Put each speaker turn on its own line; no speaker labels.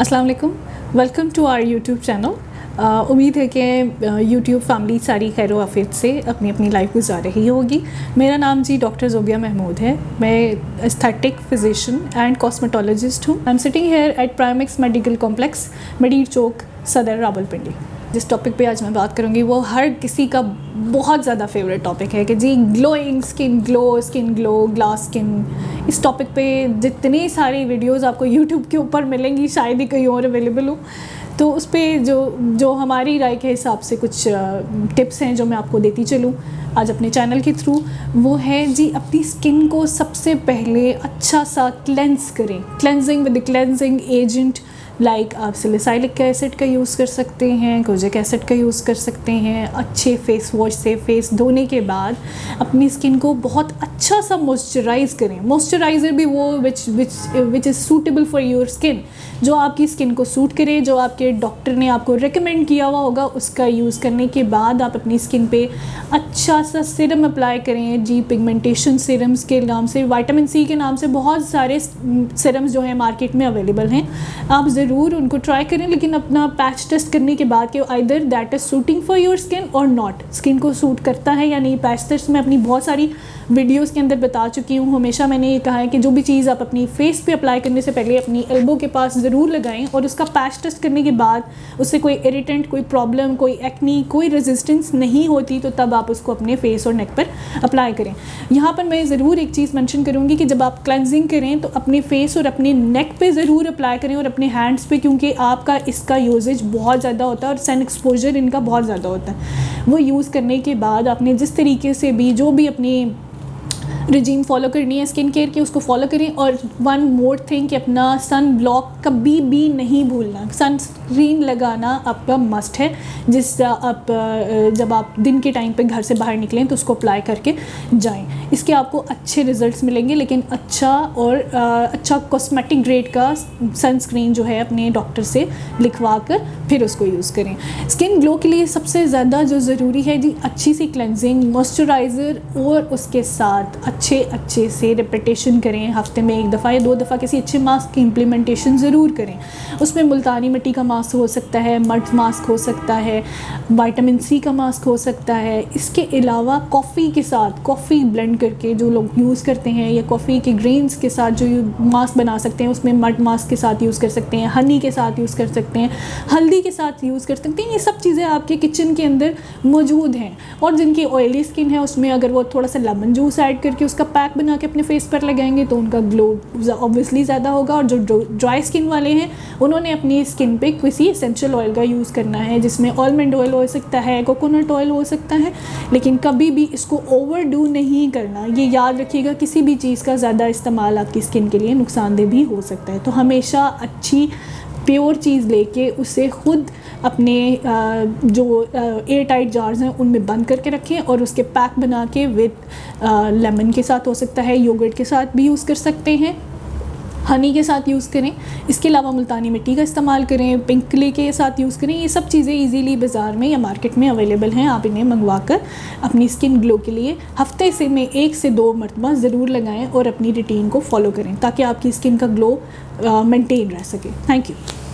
अस्सलाम वालेकुम, welcome to our YouTube channel. उम्मीद है कि यूट्यूब फैमिली सारी खैर आफियत से अपनी अपनी लाइफ गुजार रही होगी। मेरा नाम जी डॉक्टर ज़ोबिया महमूद है। मैं एस्थेटिक फिजिशियन एंड कॉस्मेटोलॉजिस्ट हूँ। I am sitting here at Primex medical complex, Mareer Chowk, Saddar, Rawalpindi. जिस टॉपिक पे आज मैं बात करूँगी वो हर किसी का बहुत ज़्यादा फेवरेट टॉपिक है कि जी glowing skin, skin glow, glass skin. इस टॉपिक पे जितनी सारी वीडियोस आपको यूट्यूब के ऊपर मिलेंगी, शायद ही कहीं और अवेलेबल हो। तो उस पर जो हमारी राय के हिसाब से कुछ टिप्स हैं जो मैं आपको देती चलूँ आज अपने चैनल के थ्रू, वो है जी अपनी स्किन को सबसे पहले अच्छा सा क्लेंस करें। Cleansing with cleansing agent like आप सैलिसाइलिक एसिड का यूज़ कर सकते हैं, कोजिक एसिड का यूज़ कर सकते हैं। अच्छे फेस वॉश से फेस धोने के बाद अपनी स्किन को बहुत अच्छा सा मॉइस्चराइज़ करें। मॉइस्चराइज़र भी वो which is suitable for your skin, जो आपकी स्किन को सूट करे, जो आपके डॉक्टर ने आपको रिकमेंड किया हुआ होगा, उसका यूज़ करने के बाद आप अपनी स्किन पे अच्छा सा सीरम अप्लाई करें। जी पिगमेंटेशन सीरम्स के नाम से, विटामिन सी के नाम से बहुत सारे सीरम्स जो हैं मार्केट में अवेलेबल हैं। आप ज़रूर उनको ट्राई करें, लेकिन अपना पैच टेस्ट करने के बाद कि either that is suiting for your skin और नॉट, स्किन को सूट करता है या नहीं। पैच टेस्ट में अपनी बहुत सारी वीडियोस के अंदर बता चुकी हूँ। हमेशा मैंने ये कहा है कि जो भी चीज़ आप अपनी फेस पे अप्लाई करने से पहले अपनी एल्बो के पास ज़रूर लगाएं और उसका पैच टेस्ट करने के बाद उससे कोई इरिटेंट, कोई प्रॉब्लम, कोई एक्नी, कोई रेजिस्टेंस नहीं होती तो तब आप उसको अपने फेस और नेक पर अप्लाई करें। यहाँ पर मैं ज़रूर एक चीज़ मेंशन करूँगी कि जब आप क्लेंजिंग करें तो अपने फेस और अपने नेक पे ज़रूर अप्लाई करें और अपने हैंड्स पे, क्योंकि आपका इसका यूजेज बहुत ज़्यादा होता है और सन एक्सपोजर इनका बहुत ज़्यादा होता है। वो यूज़ करने के बाद आपने जिस तरीके से भी जो भी अपनी रिजीम फॉलो करनी है स्किन केयर की, उसको फॉलो करें। और वन मोर थिंग कि अपना सन ब्लॉक कभी भी नहीं भूलना। सनस्क्रीन लगाना आपका मस्ट है। जब आप दिन के टाइम पे घर से बाहर निकलें तो उसको अप्लाई करके जाएं। इसके आपको अच्छे रिजल्ट्स मिलेंगे, लेकिन अच्छा कॉस्मेटिक ग्रेड का सनस्क्रीन जो है अपने डॉक्टर से लिखवा कर फिर उसको यूज़ करें। स्किन ग्लो के लिए सबसे ज़्यादा जो ज़रूरी है जी अच्छी सी क्लेंजिंग, मॉइस्चराइज़र और उसके साथ अच्छे से रिपीटेशन करें। हफ्ते में 1 दफ़ा या 2 दफ़ा किसी अच्छे मास्क की इम्प्लीमेंटेशन ज़रूर करें। उसमें मुल्तानी मिट्टी का मास्क हो सकता है, मड मास्क हो सकता है, विटामिन सी का मास्क हो सकता है। इसके अलावा कॉफ़ी के साथ, कॉफ़ी ब्लेंड करके जो लोग यूज़ करते हैं, या कॉफ़ी के ग्रेन्स के साथ जो मास्क बना सकते हैं, उसमें मड मास्क के साथ यूज़ कर सकते हैं, हनी के साथ यूज़ कर सकते हैं, हल्दी के साथ यूज़ कर सकते हैं। ये सब चीज़ें आपके किचन के अंदर मौजूद हैं। और जिनकी ऑयली स्किन है उसमें अगर वो थोड़ा सा लेमन जूस ऐड करके उसका पैक बना के अपने फेस पर लगाएंगे तो उनका ग्लो ऑब्वियसली ज़्यादा होगा। और जो ड्राई स्किन वाले हैं उन्होंने अपनी स्किन पे किसी एसेंशियल ऑयल का यूज़ करना है, जिसमें आलमंड ऑयल हो सकता है, कोकोनट ऑयल हो सकता है, लेकिन कभी भी इसको ओवरडू नहीं करना। ये याद रखिएगा, किसी भी चीज़ का ज़्यादा इस्तेमाल आपकी स्किन के लिए नुकसानदेह भी हो सकता है। तो हमेशा अच्छी प्योर चीज़ लेके उसे खुद अपने जो एयर टाइट जार्स हैं उनमें बंद करके रखें और उसके पैक बना के विद लेमन के साथ हो सकता है, योगर्ट के साथ भी यूज़ कर सकते हैं, हनी के साथ यूज़ करें। इसके अलावा मुल्तानी मिट्टी का इस्तेमाल करें, पिंक क्ले के साथ यूज़ करें। ये सब चीज़ें इजीली बाज़ार में या मार्केट में अवेलेबल हैं। आप इन्हें मंगवा कर अपनी स्किन ग्लो के लिए हफ्ते में 1 से 2 मरतबा ज़रूर लगाएं और अपनी रूटीन को फॉलो करें ताकि आपकी स्किन का ग्लो मेंटेन रह सके। Thank you.